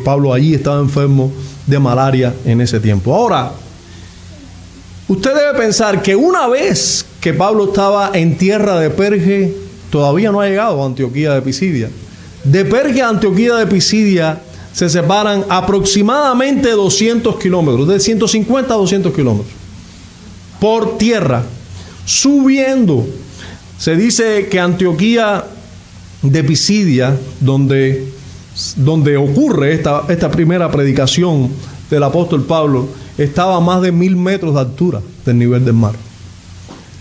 Pablo allí estaba enfermo de malaria en ese tiempo. Ahora, usted debe pensar que una vez que Pablo estaba en tierra de Perge, todavía no ha llegado a Antioquía de Pisidia. De Perge a Antioquía de Pisidia se separan aproximadamente 200 kilómetros, de 150 a 200 kilómetros, por tierra, subiendo. Se dice que Antioquía de Pisidia, donde ocurre esta primera predicación del apóstol Pablo, estaba a más de 1000 metros de altura del nivel del mar.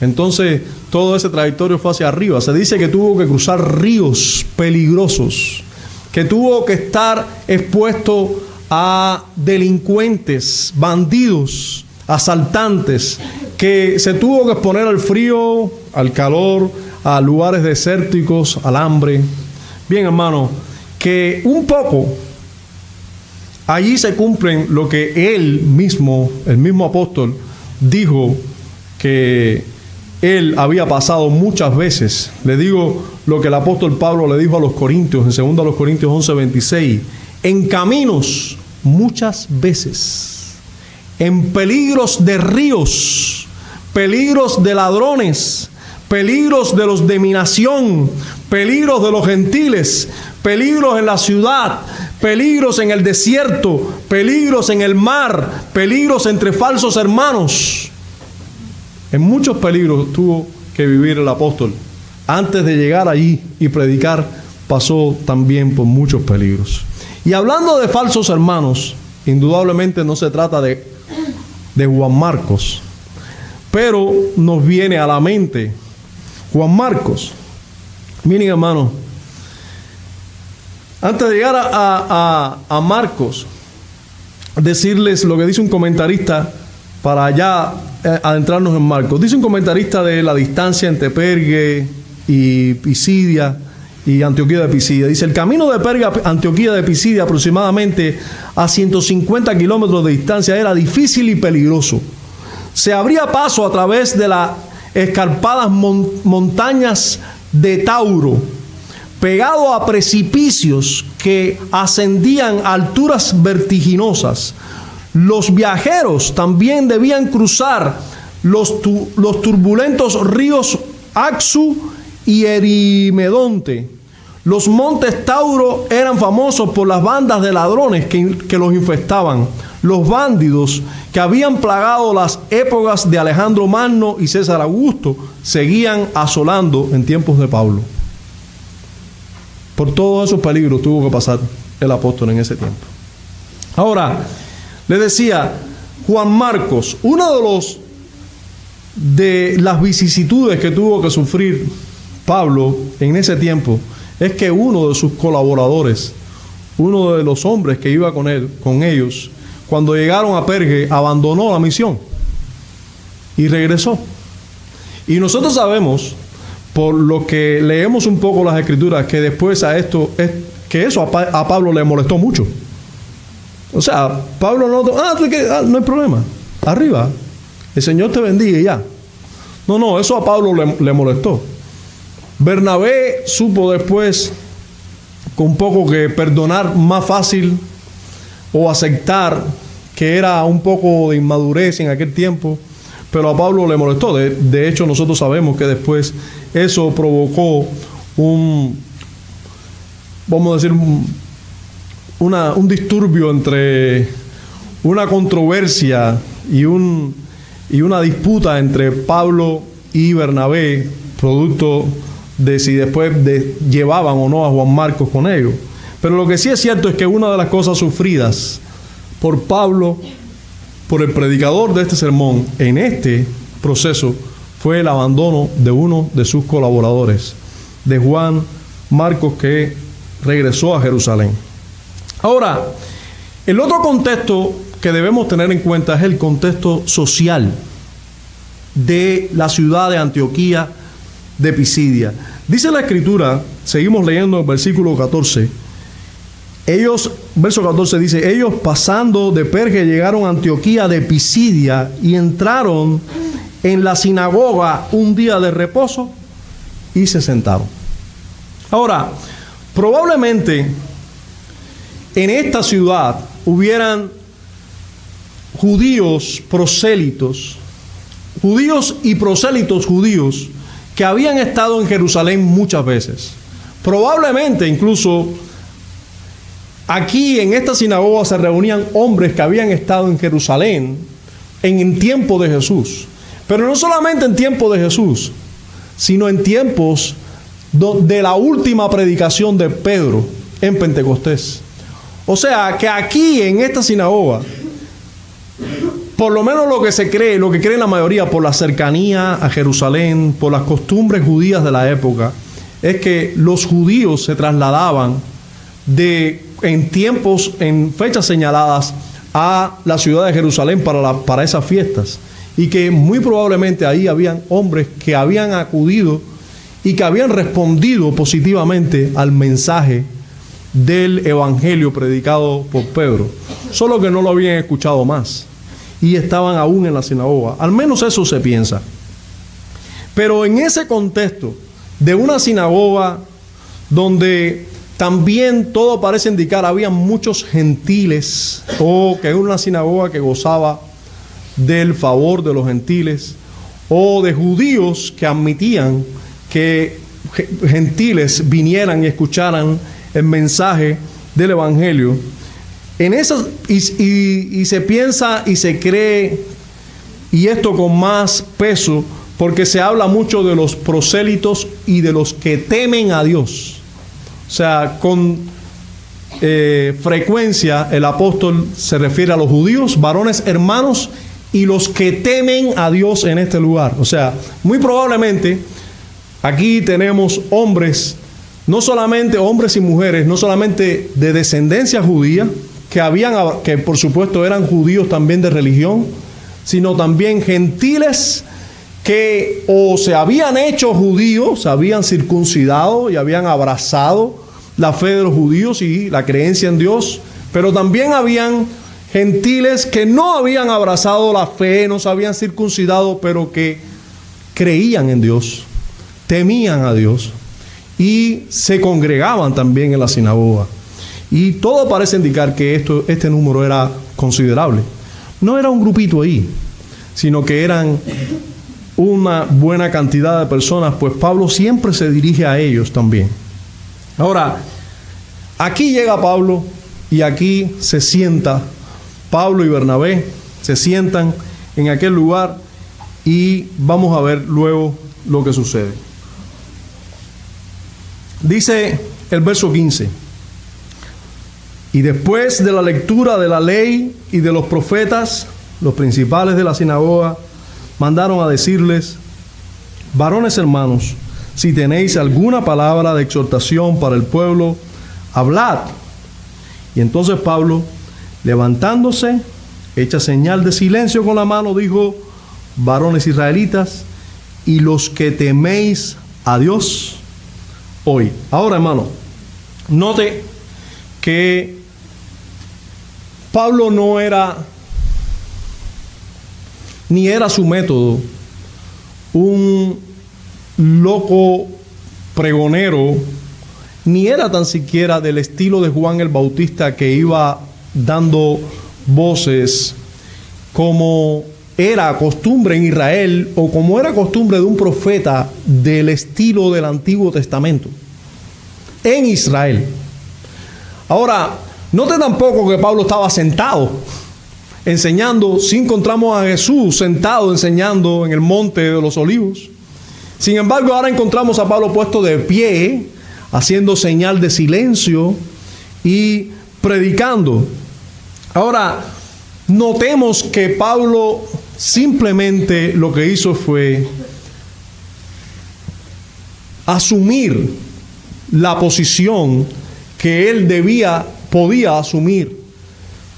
Entonces, todo ese trayectorio fue hacia arriba. Se dice que tuvo que cruzar ríos peligrosos, que tuvo que estar expuesto a delincuentes, bandidos, asaltantes, que se tuvo que exponer al frío, al calor, a lugares desérticos, al hambre. Bien, hermano, que un poco allí se cumplen lo que él mismo, el mismo apóstol, dijo que él había pasado muchas veces. Le digo lo que el apóstol Pablo le dijo a los Corintios, en 2 Corintios 11:26. En caminos muchas veces, en peligros de ríos, peligros de ladrones, peligros de los de mi nación, peligros de los gentiles, peligros en la ciudad, peligros en el desierto, peligros en el mar, peligros entre falsos hermanos. En muchos peligros tuvo que vivir el apóstol. Antes de llegar allí y predicar, pasó también por muchos peligros. Y hablando de falsos hermanos, indudablemente no se trata de Juan Marcos, pero nos viene a la mente Juan Marcos. Miren, hermanos, antes de llegar a Marcos, decirles lo que dice un comentarista para ya adentrarnos en Marcos. Dice un comentarista de la distancia entre Perge y Pisidia y Antioquía de Pisidia. Dice: el camino de Perge a Antioquía de Pisidia, aproximadamente a 150 kilómetros de distancia, era difícil y peligroso. Se abría paso a través de las escarpadas montañas de Tauro, pegado a precipicios que ascendían a alturas vertiginosas. Los viajeros también debían cruzar los turbulentos ríos Axu y Erimedonte. Los montes Tauro eran famosos por las bandas de ladrones que los infestaban. Los bandidos que habían plagado las épocas de Alejandro Magno y César Augusto seguían asolando en tiempos de Pablo. Por todos esos peligros tuvo que pasar el apóstol en ese tiempo. Ahora, le decía, Juan Marcos, uno de las vicisitudes que tuvo que sufrir Pablo en ese tiempo es que uno de sus colaboradores, uno de los hombres que iba con ellos, cuando llegaron a Perge, abandonó la misión y regresó. Y nosotros sabemos, por lo que leemos un poco las Escrituras, que después que eso a Pablo le molestó mucho. O sea, Pablo no hay problema, arriba, el Señor te bendiga y ya. No, eso a Pablo le molestó. Bernabé supo después, con un poco que perdonar más fácil o aceptar que era un poco de inmadurez en aquel tiempo, pero a Pablo le molestó. De hecho, nosotros sabemos que después eso provocó un disturbio entre una controversia y una disputa entre Pablo y Bernabé, producto de si después llevaban o no a Juan Marcos con ellos. Pero lo que sí es cierto es que una de las cosas sufridas por Pablo, por el predicador de este sermón en este proceso, fue el abandono de uno de sus colaboradores, de Juan Marcos, que regresó a Jerusalén. Ahora, el otro contexto que debemos tener en cuenta es el contexto social de la ciudad de Antioquía de Pisidia. Dice la Escritura, seguimos leyendo el versículo 14. Verso 14 dice: ellos pasando de Perge llegaron a Antioquía de Pisidia y entraron en la sinagoga un día de reposo y se sentaron. Ahora, probablemente en esta ciudad hubieran judíos prosélitos, judíos y prosélitos judíos que habían estado en Jerusalén muchas veces. Probablemente incluso aquí en esta sinagoga se reunían hombres que habían estado en Jerusalén en tiempo de Jesús. Pero no solamente en tiempo de Jesús, sino en tiempos de la última predicación de Pedro en Pentecostés. O sea, que aquí en esta sinagoga, por lo menos lo que se cree, lo que cree la mayoría por la cercanía a Jerusalén, por las costumbres judías de la época, es que los judíos se trasladaban en tiempos, en fechas señaladas, a la ciudad de Jerusalén para esas fiestas. Y que muy probablemente ahí habían hombres que habían acudido y que habían respondido positivamente al mensaje del evangelio predicado por Pedro, solo que no lo habían escuchado más y estaban aún en la sinagoga. Al menos eso se piensa. Pero en ese contexto de una sinagoga donde también todo parece indicar había muchos gentiles, o que era una sinagoga que gozaba del favor de los gentiles, o de judíos que admitían que gentiles vinieran y escucharan el mensaje del evangelio. En esas, y se piensa y se cree, y esto con más peso, porque se habla mucho de los prosélitos y de los que temen a Dios. O sea, con frecuencia el apóstol se refiere a los judíos, varones hermanos, y los que temen a Dios en este lugar. O sea, muy probablemente aquí tenemos hombres, no solamente hombres y mujeres, no solamente de descendencia judía, que por supuesto eran judíos también de religión, sino también gentiles que o se habían hecho judíos, se habían circuncidado y habían abrazado la fe de los judíos y la creencia en Dios, pero también habían gentiles que no habían abrazado la fe, no se habían circuncidado, pero que creían en Dios, temían a Dios y se congregaban también en la sinagoga. Y todo parece indicar que este número era considerable. No era un grupito ahí, sino que eran una buena cantidad de personas, pues Pablo siempre se dirige a ellos también. Ahora, aquí llega Pablo y aquí se sienta Pablo y Bernabé, se sientan en aquel lugar y vamos a ver luego lo que sucede. Dice el verso 15: y después de la lectura de la ley y de los profetas, los principales de la sinagoga mandaron a decirles: varones hermanos, si tenéis alguna palabra de exhortación para el pueblo, hablad. Y entonces Pablo, levantándose, hecha señal de silencio con la mano, dijo: varones israelitas, y los que teméis a Dios, oíd. Ahora, hermano, note que Pablo no era, ni era su método, un loco pregonero, ni era tan siquiera del estilo de Juan el Bautista, que iba dando voces como era costumbre en Israel, o como era costumbre de un profeta del estilo del Antiguo Testamento en Israel. Ahora, note tampoco que Pablo estaba sentado enseñando. Si encontramos a Jesús sentado enseñando en el monte de los olivos. Sin embargo, ahora encontramos a Pablo puesto de pie, haciendo señal de silencio y predicando. Ahora, notemos que Pablo simplemente lo que hizo fue asumir la posición que él podía asumir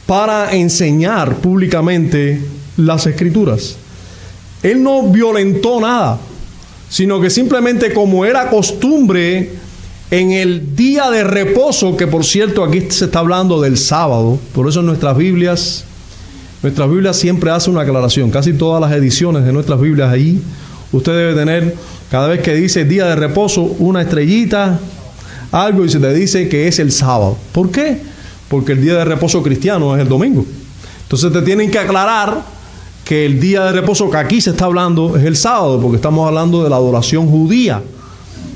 para enseñar públicamente las Escrituras. Él no violentó nada, sino que simplemente, como era costumbre en el día de reposo, que por cierto aquí se está hablando del sábado, por eso en nuestras Biblias siempre hace una aclaración. Casi todas las ediciones de nuestras Biblias ahí, usted debe tener, cada vez que dice día de reposo, una estrellita, algo, y se te dice que es el sábado. ¿Por qué? porque el día de reposo cristiano es el domingo. Entonces te tienen que aclarar que el día de reposo que aquí se está hablando es el sábado, porque estamos hablando de la adoración judía,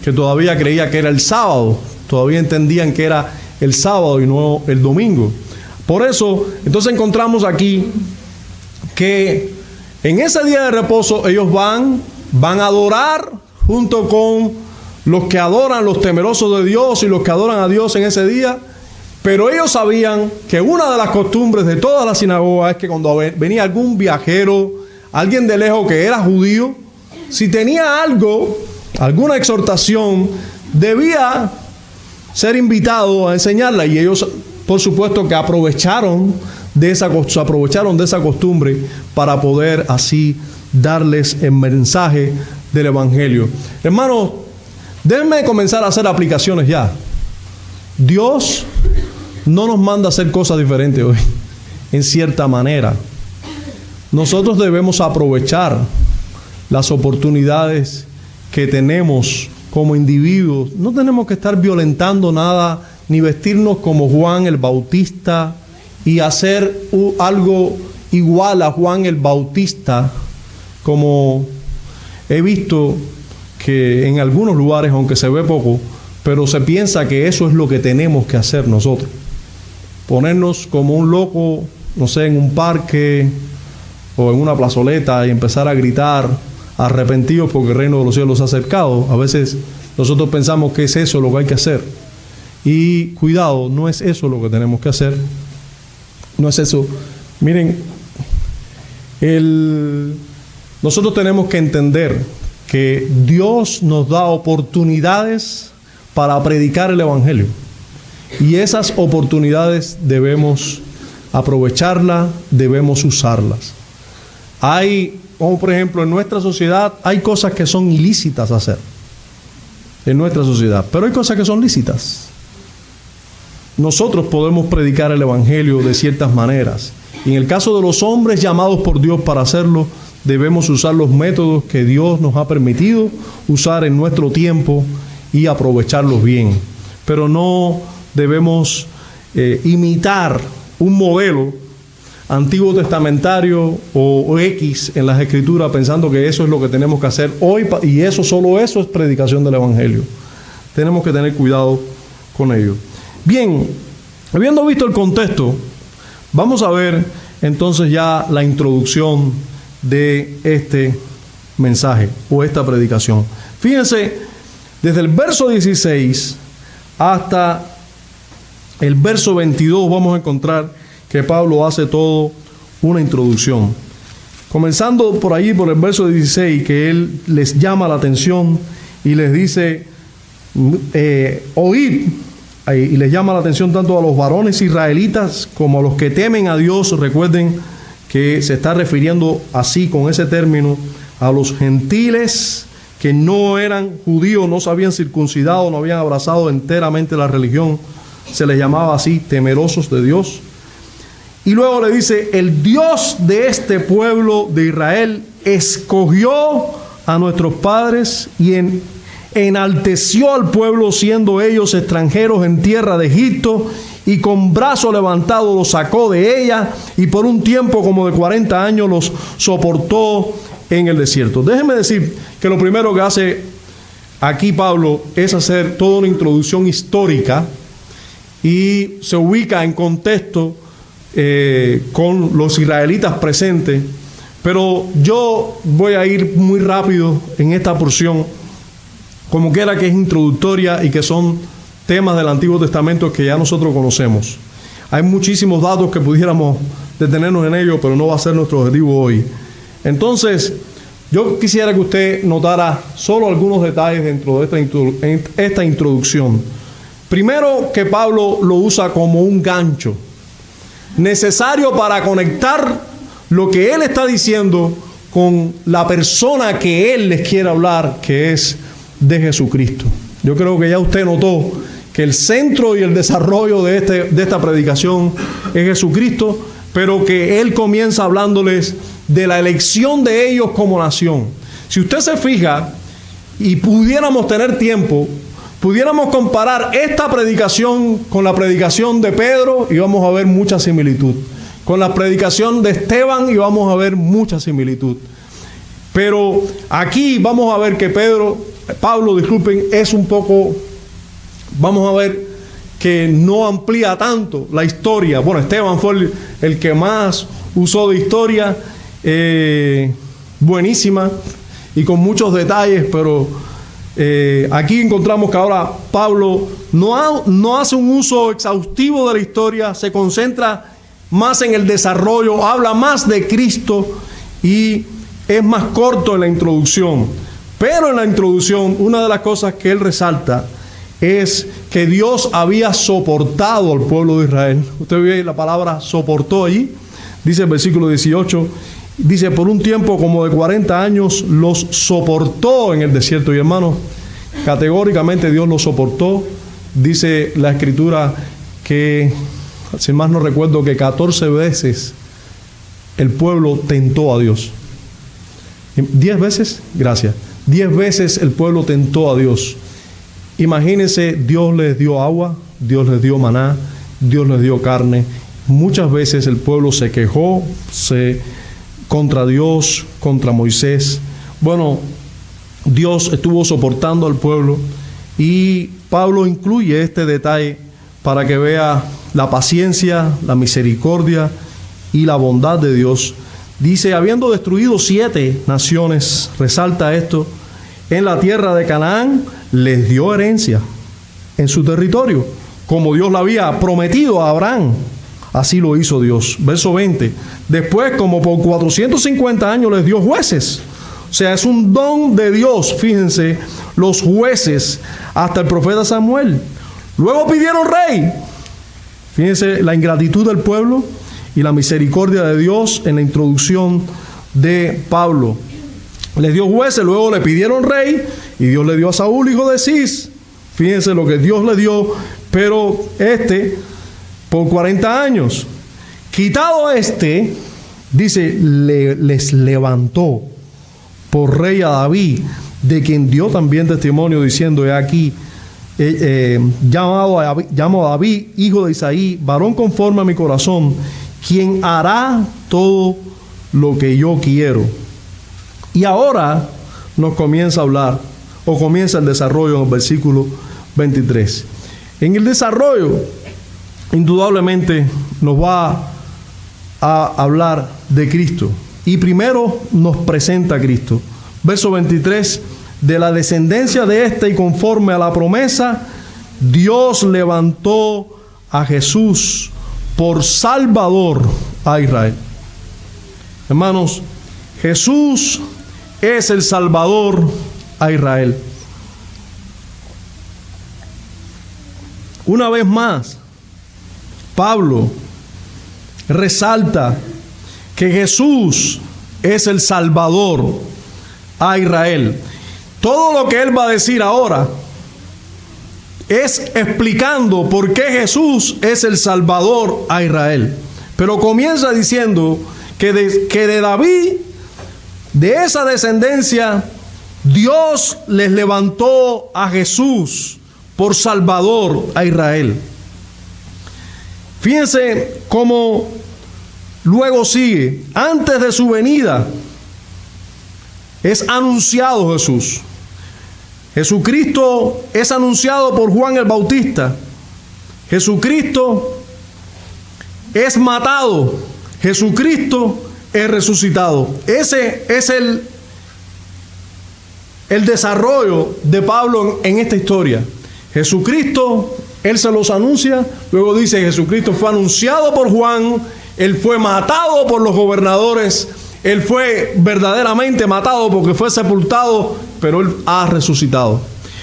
que todavía creía que era el sábado, todavía entendían que era el sábado y no el domingo. Por eso, entonces encontramos aquí que en ese día de reposo ellos van a adorar junto con los que adoran, los temerosos de Dios y los que adoran a Dios en ese día. Pero ellos sabían que una de las costumbres de toda la sinagoga es que cuando venía algún viajero, alguien de lejos que era judío, si tenía algo, alguna exhortación, debía ser invitado a enseñarla. Y ellos, por supuesto, que aprovecharon de esa costumbre para poder así darles el mensaje del Evangelio. Hermanos, déjenme comenzar a hacer aplicaciones ya. Dios no nos manda a hacer cosas diferentes hoy, en cierta manera. Nosotros debemos aprovechar las oportunidades que tenemos como individuos. No tenemos que estar violentando nada, ni vestirnos como Juan el Bautista y hacer algo igual a Juan el Bautista, como he visto que en algunos lugares, aunque se ve poco, pero se piensa que eso es lo que tenemos que hacer nosotros. Ponernos como un loco, no sé, en un parque o en una plazoleta y empezar a gritar arrepentidos porque el reino de los cielos se ha acercado. A veces nosotros pensamos que es eso lo que hay que hacer. Y cuidado, no es eso lo que tenemos que hacer. No es eso. Miren, nosotros tenemos que entender que Dios nos da oportunidades para predicar el Evangelio. Y esas oportunidades debemos aprovecharlas, debemos usarlas. Hay, como por ejemplo en nuestra sociedad, hay cosas que son ilícitas hacer. En nuestra sociedad. Pero hay cosas que son lícitas. Nosotros podemos predicar el Evangelio de ciertas maneras. Y en el caso de los hombres llamados por Dios para hacerlo, debemos usar los métodos que Dios nos ha permitido usar en nuestro tiempo y aprovecharlos bien. Pero no debemos imitar un modelo antiguo testamentario o X en las Escrituras pensando que eso es lo que tenemos que hacer hoy y solo eso es predicación del Evangelio. Tenemos que tener cuidado con ello. Bien, habiendo visto el contexto, vamos a ver entonces ya la introducción de este mensaje o esta predicación. Fíjense, desde el verso 16 hasta el verso 22 vamos a encontrar que Pablo hace todo una introducción. Comenzando por allí, por el verso 16, que él les llama la atención y les dice, oíd, y les llama la atención tanto a los varones israelitas como a los que temen a Dios. Recuerden que se está refiriendo así, con ese término, a los gentiles que no eran judíos, no se habían circuncidado, no habían abrazado enteramente la religión. Se les llamaba así, temerosos de Dios. Y luego le dice, el Dios de este pueblo de Israel escogió a nuestros padres y enalteció al pueblo, siendo ellos extranjeros en tierra de Egipto, y con brazo levantado los sacó de ella, y por un tiempo como de 40 años los soportó en el desierto. Déjenme decir que lo primero que hace aquí Pablo es hacer toda una introducción histórica y se ubica en contexto con los israelitas presentes. Pero yo voy a ir muy rápido en esta porción, como quiera que es introductoria y que son temas del Antiguo Testamento que ya nosotros conocemos. Hay muchísimos datos que pudiéramos detenernos en ellos, pero no va a ser nuestro objetivo hoy. Entonces, yo quisiera que usted notara solo algunos detalles dentro de esta introducción. Primero, que Pablo lo usa como un gancho necesario para conectar lo que él está diciendo con la persona que él les quiere hablar, que es de Jesucristo. Yo creo que ya usted notó que el centro y el desarrollo de esta predicación es Jesucristo, pero que él comienza hablándoles de la elección de ellos como nación. Si usted se fija, y pudiéramos tener tiempo, pudiéramos comparar esta predicación con la predicación de Pedro y vamos a ver mucha similitud. Con la predicación de Esteban y vamos a ver mucha similitud. Pero aquí vamos a ver que Pablo, es un poco, vamos a ver que no amplía tanto la historia. Bueno, Esteban fue el que más usó de historia, buenísima y con muchos detalles, pero aquí encontramos que ahora Pablo no hace un uso exhaustivo de la historia, se concentra más en el desarrollo, habla más de Cristo y es más corto en la introducción. Pero en la introducción, una de las cosas que él resalta es que Dios había soportado al pueblo de Israel. Usted ve la palabra soportó allí, dice el versículo 18, dice por un tiempo como de 40 años los soportó en el desierto. Y hermanos, categóricamente Dios los soportó. Dice la escritura que, si más no recuerdo, que 14 veces el pueblo tentó a Dios. 10 veces, gracias. 10 veces el pueblo tentó a Dios. Imagínense, Dios les dio agua, Dios les dio maná, Dios les dio carne. Muchas veces el pueblo se quejó contra Dios, contra Moisés. Bueno, Dios estuvo soportando al pueblo y Pablo incluye este detalle para que vea la paciencia, la misericordia y la bondad de Dios. Dice, habiendo destruido 7 naciones, resalta esto, en la tierra de Canaán les dio herencia en su territorio, como Dios lo había prometido a Abraham. Así lo hizo Dios. Verso 20. Después, como por 450 años les dio jueces. O sea, es un don de Dios, fíjense, los jueces, hasta el profeta Samuel. Luego pidieron rey. Fíjense la ingratitud del pueblo y la misericordia de Dios en la introducción de Pablo. Les dio jueces, luego le pidieron rey y Dios le dio a Saúl, hijo de Cis. Fíjense lo que Dios le dio, pero por 40 años. Quitado dice, les levantó por rey a David, de quien dio también testimonio diciendo, he aquí, llamo a David, hijo de Isaí, varón conforme a mi corazón, quien hará todo lo que yo quiero. Y ahora nos comienza a hablar, o comienza el desarrollo en el versículo 23. En el desarrollo, indudablemente, nos va a hablar de Cristo. Y primero nos presenta a Cristo. Verso 23, de la descendencia de y conforme a la promesa, Dios levantó a Jesús por Salvador a Israel. Hermanos, Jesús es el Salvador a Israel. Una vez más, Pablo resalta que Jesús es el Salvador a Israel. Todo lo que él va a decir ahora es explicando por qué Jesús es el Salvador a Israel. Pero comienza diciendo que de David, de esa descendencia, Dios les levantó a Jesús por Salvador a Israel. Fíjense cómo luego sigue. Antes de su venida es anunciado Jesús. Jesucristo es anunciado por Juan el Bautista. Jesucristo es matado. Jesucristo es resucitado. Ese es el desarrollo de Pablo en esta historia. Jesucristo, él se los anuncia. Luego dice, Jesucristo fue anunciado por Juan. Él fue matado por los gobernadores. Él fue verdaderamente matado porque fue sepultado, pero él ha resucitado.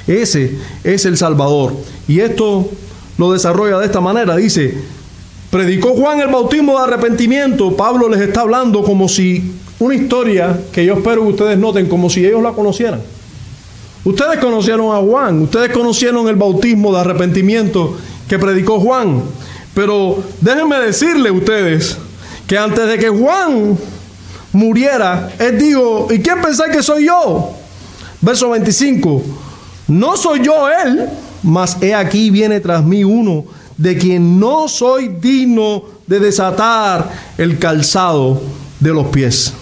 Ese es el Salvador. Y esto lo desarrolla de esta manera. Dice, predicó Juan el bautismo de arrepentimiento. Pablo les está hablando como si una historia que yo espero que ustedes noten, como si ellos la conocieran. Ustedes conocieron a Juan, ustedes conocieron el bautismo de arrepentimiento que predicó Juan. Pero déjenme decirle a ustedes que antes de que Juan muriera, él dijo, ¿y quién pensáis que soy yo? Verso 25, no soy yo él, mas he aquí viene tras mí uno de quien no soy digno de desatar el calzado de los pies.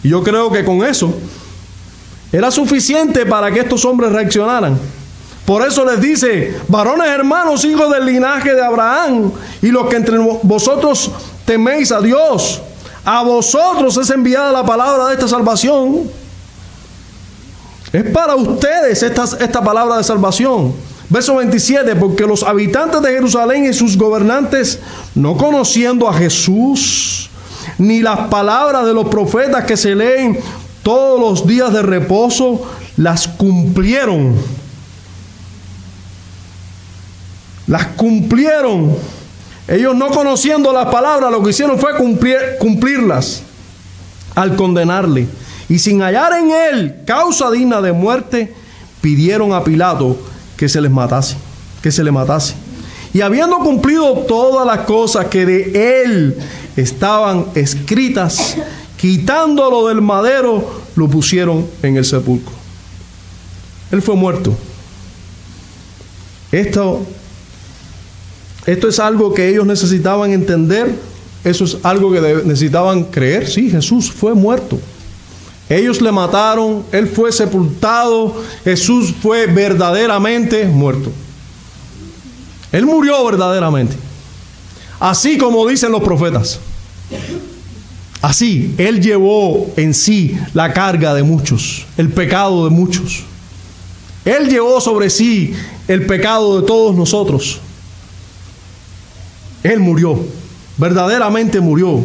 Y yo creo que con eso era suficiente para que estos hombres reaccionaran. Por eso les dice: varones hermanos, hijos del linaje de Abraham, y los que entre vosotros teméis a Dios, a vosotros es enviada la palabra de esta salvación. Es para ustedes esta palabra de salvación. Verso 27, porque los habitantes de Jerusalén y sus gobernantes, no conociendo a Jesús, ni las palabras de los profetas que se leen todos los días de reposo, las cumplieron. Las cumplieron. Ellos, no conociendo las palabras, lo que hicieron fue cumplirlas al condenarle. Y sin hallar en él causa digna de muerte, pidieron a Pilato que se les matase, que se le matase. Y habiendo cumplido todas las cosas que de él estaban escritas, quitándolo del madero, lo pusieron en el sepulcro. Él fue muerto. Esto es algo que ellos necesitaban entender. Eso es algo que necesitaban creer. Sí, Jesús fue muerto. Ellos le mataron, él fue sepultado, Jesús fue verdaderamente muerto. Él murió verdaderamente. Así como dicen los profetas. Así, él llevó en sí la carga de muchos, el pecado de muchos. Él llevó sobre sí el pecado de todos nosotros. Él murió, verdaderamente murió,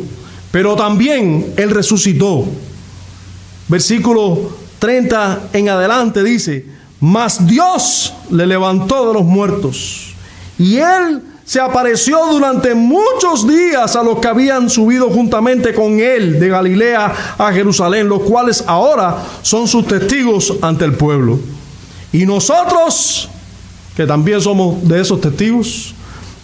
pero también él resucitó. Versículo 30 en adelante dice: mas Dios le levantó de los muertos, y él se apareció durante muchos días a los que habían subido juntamente con él de Galilea a Jerusalén, los cuales ahora son sus testigos ante el pueblo. Y nosotros, que también somos de esos testigos,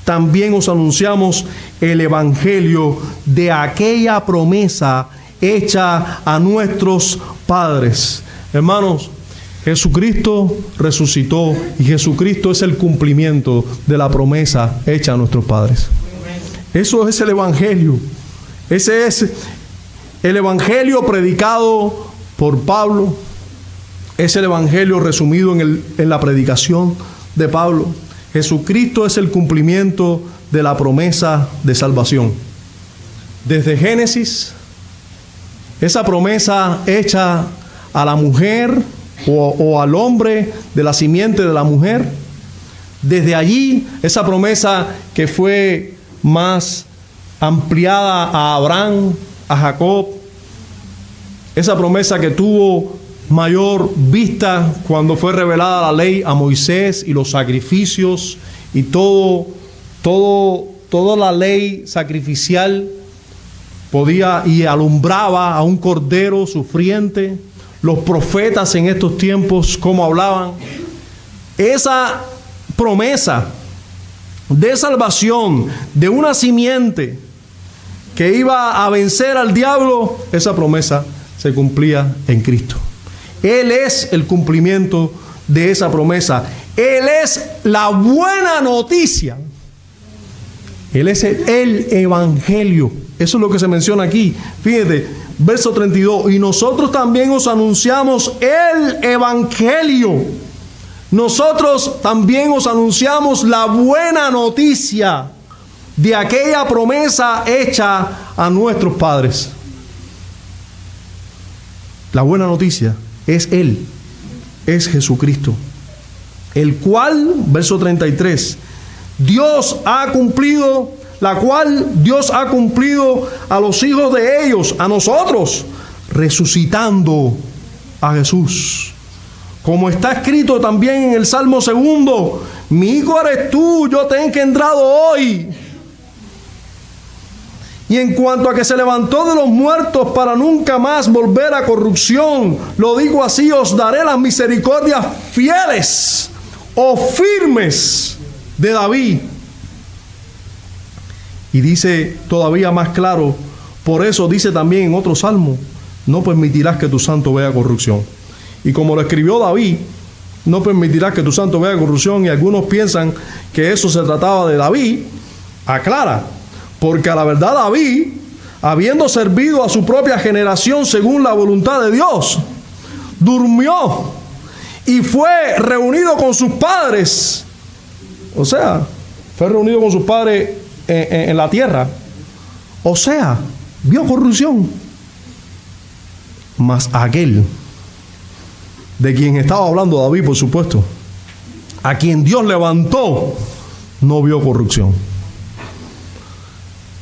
también os anunciamos el evangelio de aquella promesa hecha a nuestros padres. Hermanos, Jesucristo resucitó y Jesucristo es el cumplimiento de la promesa hecha a nuestros padres. Eso es el evangelio. Ese es el evangelio predicado por Pablo. Es el evangelio resumido en la predicación de Pablo. Jesucristo es el cumplimiento de la promesa de salvación. Desde Génesis, esa promesa hecha a la mujer o al hombre de la simiente de la mujer. Desde allí, esa promesa que fue más ampliada a Abraham, a Jacob. Esa promesa que tuvo mayor vista cuando fue revelada la ley a Moisés y los sacrificios y toda la ley sacrificial podía y alumbraba a un cordero sufriente. Los profetas en estos tiempos, cómo hablaban. Esa promesa de salvación, de una simiente que iba a vencer al diablo, esa promesa se cumplía en Cristo. Él es el cumplimiento de esa promesa. Él es la buena noticia. Él es el evangelio. Eso es lo que se menciona aquí. Fíjate, verso 32. Y nosotros también os anunciamos el evangelio. Nosotros también os anunciamos la buena noticia de aquella promesa hecha a nuestros padres. La buena noticia es Él, es Jesucristo, el cual, verso 33, la cual Dios ha cumplido a los hijos de ellos, a nosotros, resucitando a Jesús. Como está escrito también en el Salmo 2, mi hijo eres tú, yo te he engendrado hoy. Y en cuanto a que se levantó de los muertos para nunca más volver a corrupción, lo digo así: os daré las misericordias fieles o firmes de David. Y dice todavía más claro, por eso dice también en otro salmo: no permitirás que tu santo vea corrupción. Y como lo escribió David, no permitirás que tu santo vea corrupción. Y algunos piensan que eso se trataba de David. Aclara, porque a la verdad David, habiendo servido a su propia generación según la voluntad de Dios, durmió y fue reunido con sus padres. O sea, fue reunido con sus padres en la tierra. O sea, vio corrupción. Mas aquel de quien estaba hablando David, por supuesto, a quien Dios levantó, no vio corrupción.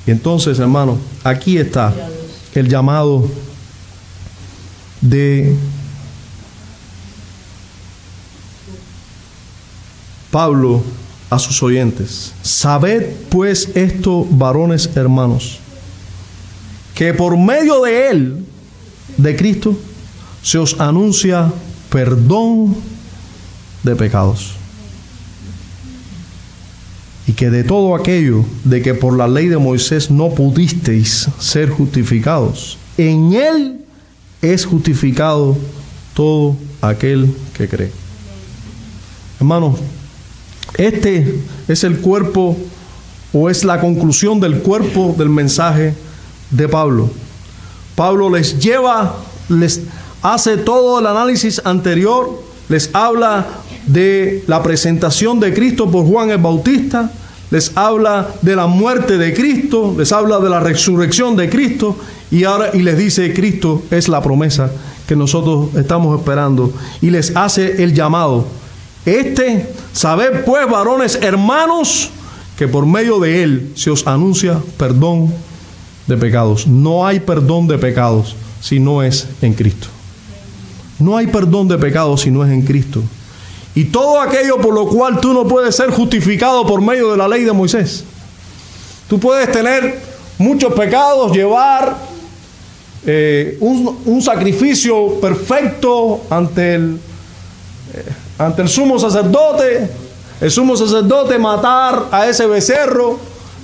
Y entonces, hermano, aquí está el llamado de Pablo a sus oyentes. Sabed pues esto, varones hermanos, que por medio de él, de Cristo, se os anuncia perdón de pecados. Y que de todo aquello de que por la ley de Moisés no pudisteis ser justificados, en él es justificado todo aquel que cree. Hermanos, este es el cuerpo, o es la conclusión del cuerpo del mensaje de Pablo. Pablo les hace todo el análisis anterior, les habla de la presentación de Cristo por Juan el Bautista, les habla de la muerte de Cristo, les habla de la resurrección de Cristo, y les dice: Cristo es la promesa que nosotros estamos esperando, y les hace el llamado. Sabed pues, varones hermanos, que por medio de él se os anuncia perdón de pecados. No hay perdón de pecados si no es en Cristo. No hay perdón de pecados si no es en Cristo. Y todo aquello por lo cual tú no puedes ser justificado por medio de la ley de Moisés. Tú puedes tener muchos pecados, llevar un sacrificio perfecto ante el sumo sacerdote, el sumo sacerdote matar a ese becerro,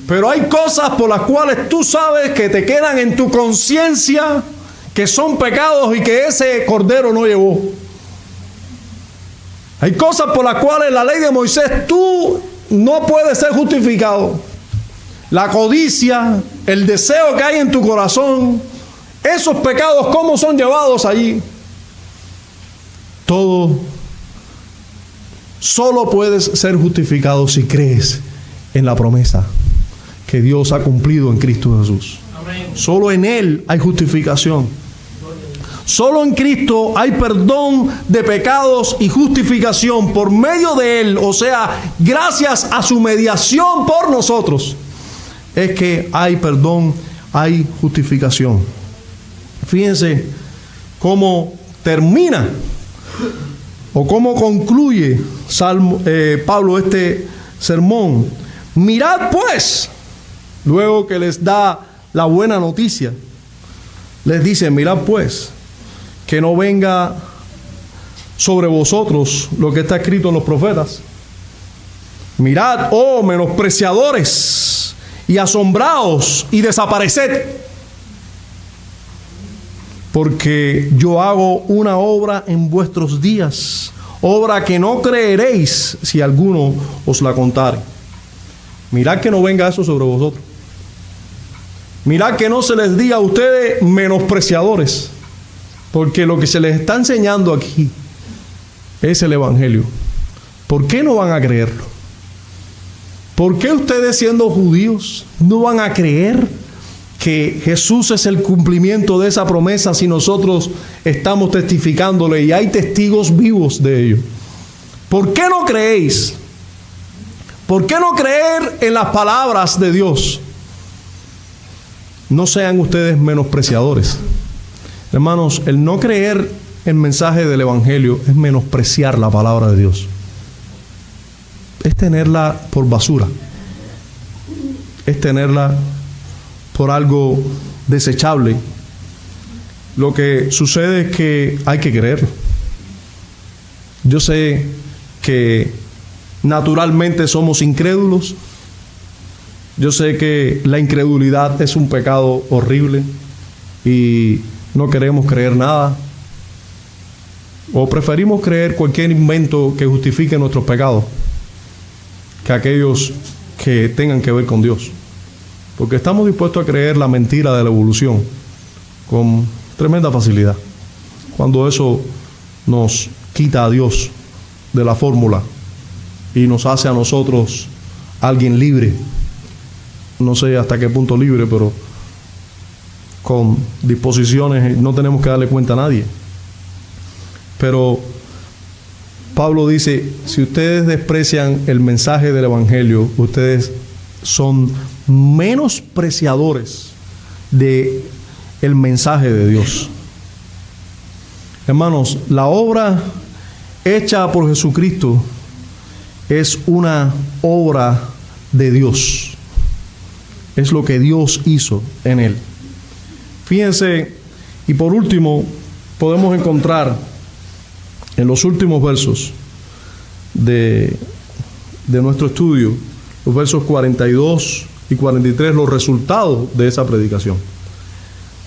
pero hay cosas por las cuales tú sabes que te quedan en tu conciencia que son pecados y que ese cordero no llevó. Hay cosas por las cuales la ley de Moisés tú no puedes ser justificado. La codicia, el deseo que hay en tu corazón, esos pecados, ¿cómo son llevados allí? Todo. Solo puedes ser justificado si crees en la promesa que Dios ha cumplido en Cristo Jesús. Amén. Solo en Él hay justificación. Solo en Cristo hay perdón de pecados y justificación por medio de Él. O sea, gracias a su mediación por nosotros, es que hay perdón, hay justificación. Fíjense cómo termina o cómo concluye Pablo este sermón. Mirad pues, luego que les da la buena noticia, les dice: mirad pues, que no venga sobre vosotros lo que está escrito en los profetas. Mirad, oh menospreciadores, y asombraos y desapareced, porque yo hago una obra en vuestros días, obra que no creeréis si alguno os la contare. Mirad que no venga eso sobre vosotros. Mirad que no se les diga a ustedes menospreciadores, porque lo que se les está enseñando aquí es el Evangelio. ¿Por qué no van a creerlo? ¿Por qué ustedes, siendo judíos, no van a creer que Jesús es el cumplimiento de esa promesa si nosotros estamos testificándole y hay testigos vivos de ello? ¿Por qué no creéis? ¿Por qué no creer en las palabras de Dios? No sean ustedes menospreciadores. Hermanos, el no creer el mensaje del Evangelio es menospreciar la palabra de Dios. Es tenerla por basura. Es tenerla por algo desechable. Lo que sucede es que hay que creerlo. Yo sé que naturalmente somos incrédulos. Yo sé que la incredulidad es un pecado horrible y no queremos creer nada. ¿O preferimos creer cualquier invento que justifique nuestros pecados que aquellos que tengan que ver con Dios? Porque estamos dispuestos a creer la mentira de la evolución con tremenda facilidad, cuando eso nos quita a Dios de la fórmula y nos hace a nosotros alguien libre. No sé hasta qué punto libre, pero con disposiciones, no tenemos que darle cuenta a nadie. Pero Pablo dice, si ustedes desprecian el mensaje del Evangelio, ustedes son menospreciadores de el mensaje de Dios. Hermanos, la obra hecha por Jesucristo es una obra de Dios. Es lo que Dios hizo en él. Fíjense, y por último, podemos encontrar en los últimos versos de nuestro estudio, los versos 42 y 43, los resultados de esa predicación.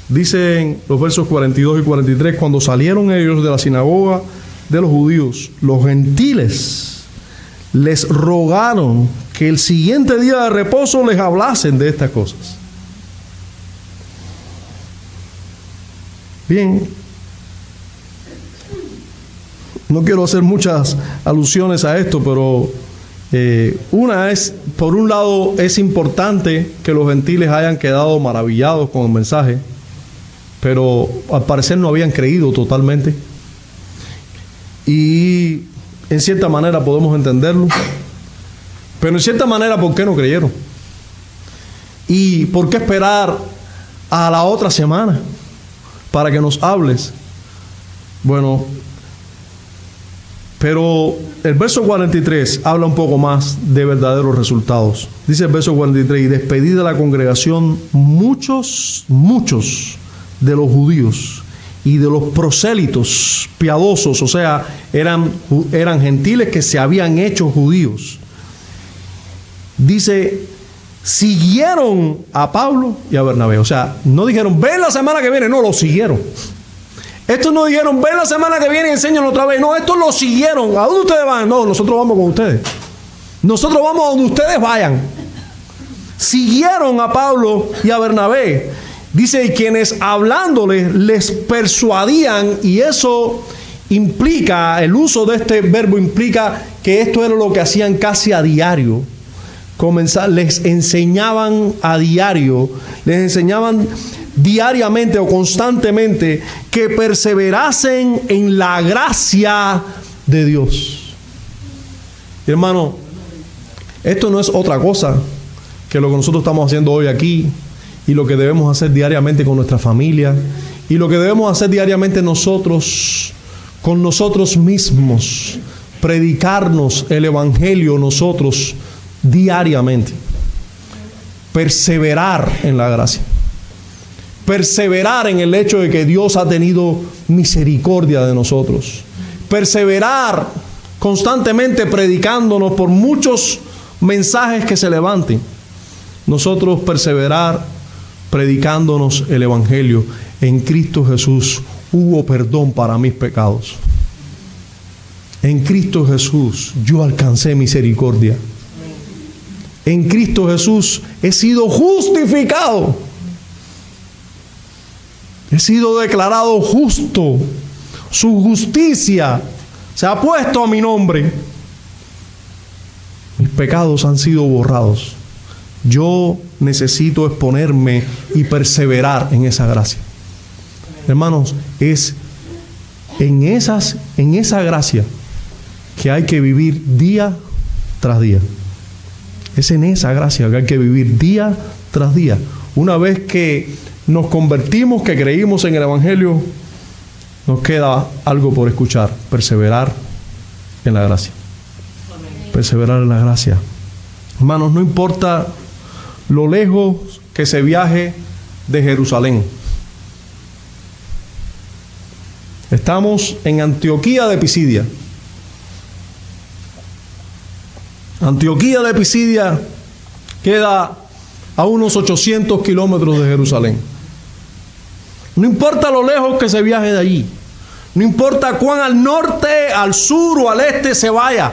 Dicen los versos 42 y 43, cuando salieron ellos de la sinagoga de los judíos, los gentiles les rogaron que el siguiente día de reposo les hablasen de estas cosas. Bien, no quiero hacer muchas alusiones a esto, pero una es, por un lado, es importante que los gentiles hayan quedado maravillados con el mensaje, pero al parecer no habían creído totalmente. Y en cierta manera podemos entenderlo, pero en cierta manera, ¿por qué no creyeron? ¿Y por qué esperar a la otra semana para que nos hables? Bueno, pero el verso 43 habla un poco más de verdaderos resultados. Dice el verso 43, y despedí de la congregación muchos de los judíos y de los prosélitos piadosos, o sea, eran gentiles que se habían hecho judíos. Dice, siguieron a Pablo y a Bernabé. O sea, no dijeron, ven la semana que viene, no, lo siguieron. Estos no dijeron, ven la semana que viene y enséñanos otra vez. No, estos lo siguieron. ¿A dónde ustedes van? No, nosotros vamos con ustedes. Nosotros vamos a donde ustedes vayan. Siguieron a Pablo y a Bernabé. Dice, y quienes hablándoles les persuadían, y eso implica, el uso de este verbo implica que esto era lo que hacían casi a diario. Les enseñaban a diario, les enseñaban diariamente o constantemente que perseverasen en la gracia de Dios. Hermano, esto no es otra cosa que lo que nosotros estamos haciendo hoy aquí, y lo que debemos hacer diariamente con nuestra familia, y lo que debemos hacer diariamente nosotros con nosotros mismos, predicarnos el Evangelio nosotros diariamente, perseverar en la gracia, perseverar en el hecho de que Dios ha tenido misericordia de nosotros, perseverar constantemente predicándonos por muchos mensajes que se levanten, nosotros perseverar predicándonos el Evangelio. En Cristo Jesús hubo perdón para mis pecados. En Cristo Jesús yo alcancé misericordia. En Cristo Jesús he sido justificado. He sido declarado justo. Su justicia se ha puesto a mi nombre. Mis pecados han sido borrados. Yo necesito exponerme y perseverar en esa gracia. Hermanos, es en esa gracia que hay que vivir día tras día. Es en esa gracia que hay que vivir día tras día. Una vez que nos convertimos, que creímos en el Evangelio, nos queda algo por escuchar: perseverar en la gracia. Perseverar en la gracia. Hermanos, no importa lo lejos que se viaje de Jerusalén. Estamos en Antioquía de Pisidia. Antioquía de Pisidia queda a unos 800 kilómetros de Jerusalén. No importa lo lejos que se viaje de allí. No importa cuán al norte, al sur o al este se vaya.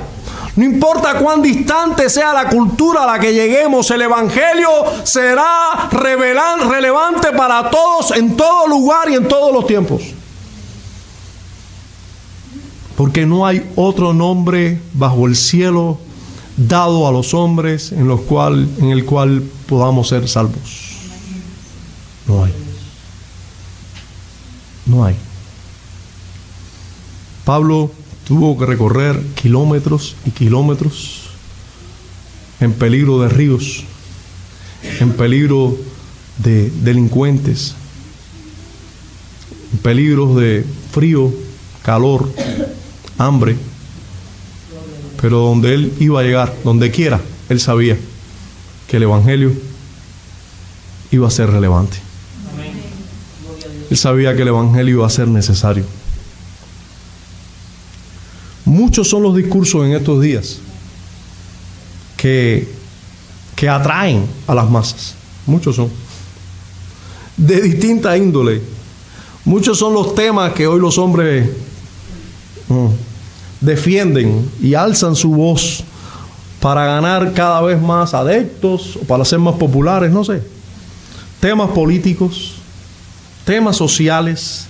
No importa cuán distante sea la cultura a la que lleguemos, el Evangelio será relevante para todos, en todo lugar y en todos los tiempos. Porque no hay otro nombre bajo el cielo dado a los hombres en el cual podamos ser salvos. No hay. No hay. Pablo tuvo que recorrer kilómetros y kilómetros en peligro de ríos, en peligro de delincuentes, en peligros de frío, calor, hambre. Pero donde él iba a llegar, donde quiera, él sabía que el Evangelio iba a ser relevante. Él sabía que el Evangelio iba a ser necesario. Muchos son los discursos en estos días que atraen a las masas. Muchos son. De distinta índole. Muchos son los temas que hoy los hombres defienden y alzan su voz para ganar cada vez más adeptos o para ser más populares, no sé. Temas políticos, temas sociales,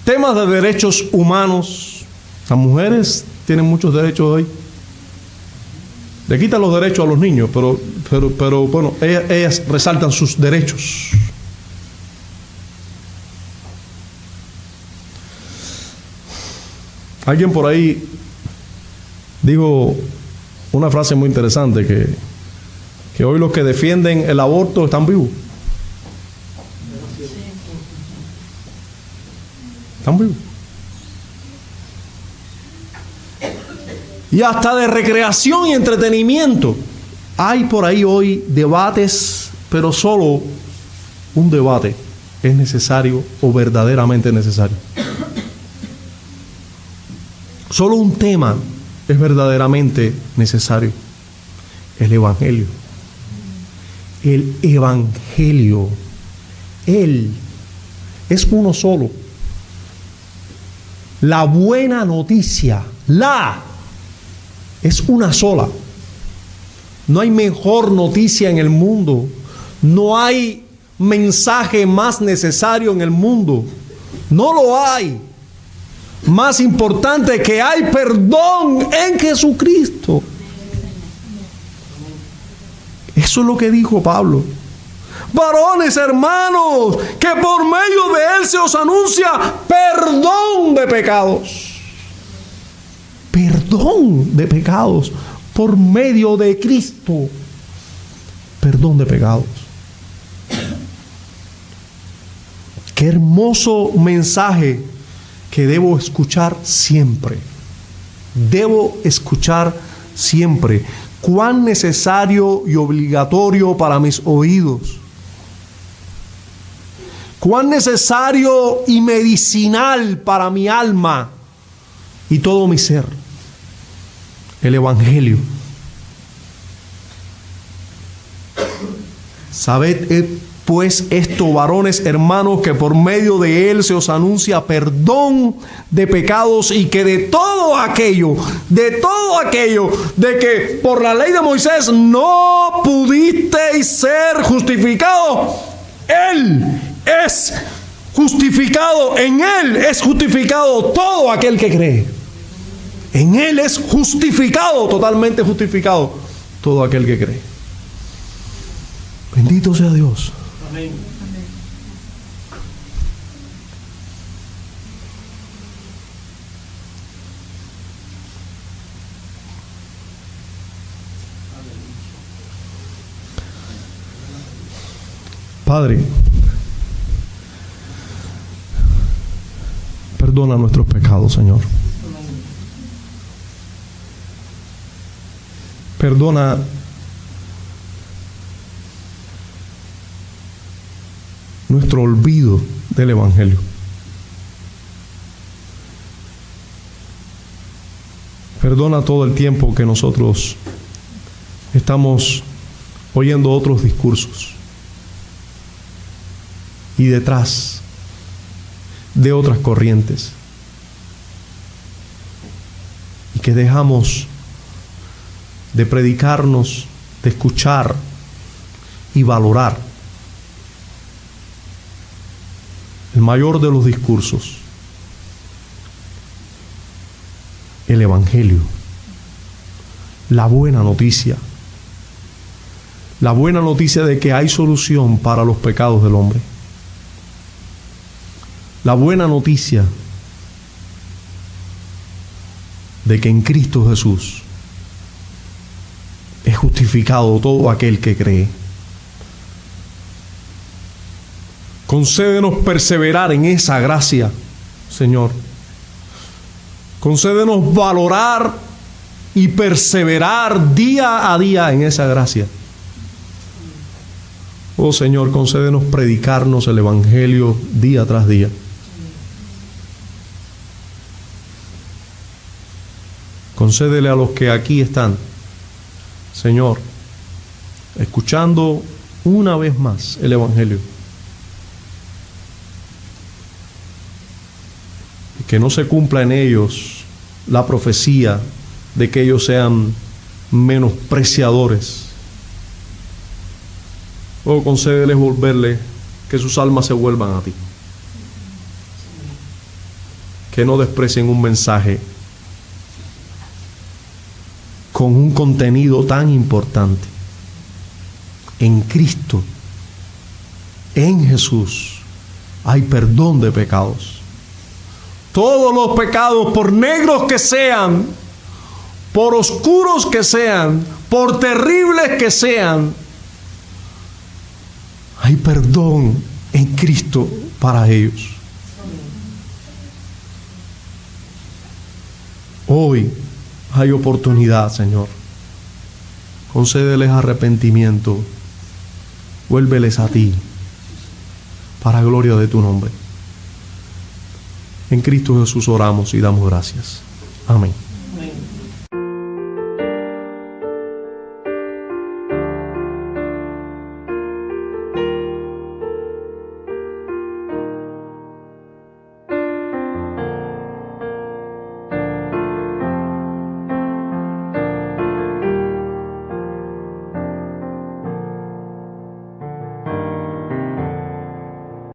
temas de derechos humanos. Las mujeres tienen muchos derechos hoy. Le quitan los derechos a los niños, pero bueno, ellas resaltan sus derechos. Alguien por ahí dijo una frase muy interesante, que hoy los que defienden el aborto están vivos. Están vivos. Y hasta de recreación y entretenimiento. Hay por ahí hoy debates, pero solo un debate es necesario o verdaderamente necesario. Solo un tema es verdaderamente necesario. El Evangelio. El Evangelio. Él es uno solo. La buena noticia, es una sola. No hay mejor noticia en el mundo. No hay mensaje más necesario en el mundo. No lo hay. Más importante, que hay perdón en Jesucristo. Eso es lo que dijo Pablo. Varones, hermanos, que por medio de Él se os anuncia perdón de pecados. Perdón de pecados por medio de Cristo. Perdón de pecados. Qué hermoso mensaje que debo escuchar siempre. Debo escuchar siempre. Cuán necesario y obligatorio para mis oídos. Cuán necesario y medicinal para mi alma y todo mi ser. El Evangelio. Sabed pues esto, varones hermanos, que por medio de Él se os anuncia perdón de pecados, y que de todo aquello de que por la ley de Moisés no pudisteis ser justificados, Él es justificado, en Él es justificado todo aquel que cree. En Él es justificado, totalmente justificado, todo aquel que cree. Bendito sea Dios. Amén. Padre, perdona nuestros pecados, Señor. Perdona nuestro olvido del Evangelio. Perdona todo el tiempo que nosotros estamos oyendo otros discursos y detrás de otras corrientes que dejamos de predicarnos, de escuchar y valorar el mayor de los discursos, el Evangelio, la buena noticia de que hay solución para los pecados del hombre, la buena noticia de que en Cristo Jesús es justificado todo aquel que cree. Concédenos perseverar en esa gracia, Señor. Concédenos valorar y perseverar día a día en esa gracia. Oh Señor, concédenos predicarnos el Evangelio día tras día. Concédele a los que aquí están, Señor, escuchando una vez más el Evangelio, que no se cumpla en ellos la profecía de que ellos sean menospreciadores. Oh, concédeles volverle, que sus almas se vuelvan a ti, que no desprecien un mensaje con un contenido tan importante. En Cristo, en Jesús, hay perdón de pecados. Todos los pecados, por negros que sean, por oscuros que sean, por terribles que sean, hay perdón en Cristo para ellos. Hoy hay oportunidad, Señor. Concédeles arrepentimiento. Vuélveles a ti, para gloria de tu nombre. En Cristo Jesús oramos y damos gracias. Amén.